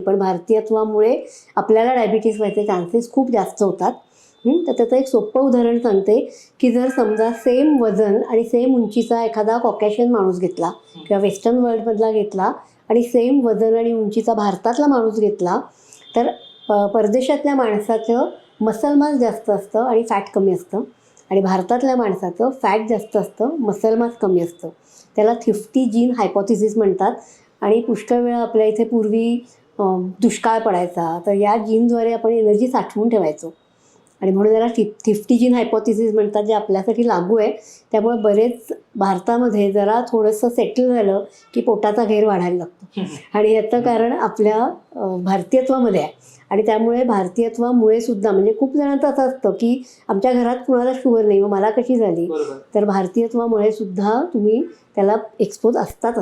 पण भारतीयत्वामुळे आपल्याला डायबिटीस व्हायचे चान्सेस खूप जास्त होतात. तर त्याचं एक सोपं उदाहरण सांगते की जर समजा सेम वजन आणि सेम उंचीचा एखादा कॉकॅशियन माणूस घेतला किंवा वेस्टर्न वर्ल्डमधला घेतला आणि सेम वजन आणि उंचीचा भारतातला माणूस घेतला तर परदेशातल्या माणसाचं मसल मास जास्त असतं आणि फॅट कमी असतं आणि भारतातल्या माणसाचं फॅट जास्त असतं, मसल मास कमी असतं. त्याला थिफ्टी जीन हायपोथेसिस म्हणतात आणि पुष्कळ वेळा आपल्या इथे पूर्वी दुष्काळ पडायचा तर या जीनद्वारे आपण एनर्जी साठवून ठेवायचो आणि म्हणून त्याला थिफ्टी जीन हायपोथेसिस म्हणतात, जे आपल्यासाठी लागू आहे. त्यामुळे बरेच भारतामध्ये जरा थोडंसं सेटल झालं की पोटाचा घेर वाढायला लागतो आणि याचं कारण आपल्या भारतीयत्वामध्ये आहे. आणि त्यामुळे भारतीयत्वामुळे सुद्धा म्हणजे खूप जणांचं असं असतं की आमच्या घरात कुणाला शुगर नाही, मग मला कशी झाली. तर भारतीयत्वामुळे सुद्धा तुम्ही त्याला एक्सपोज असतात.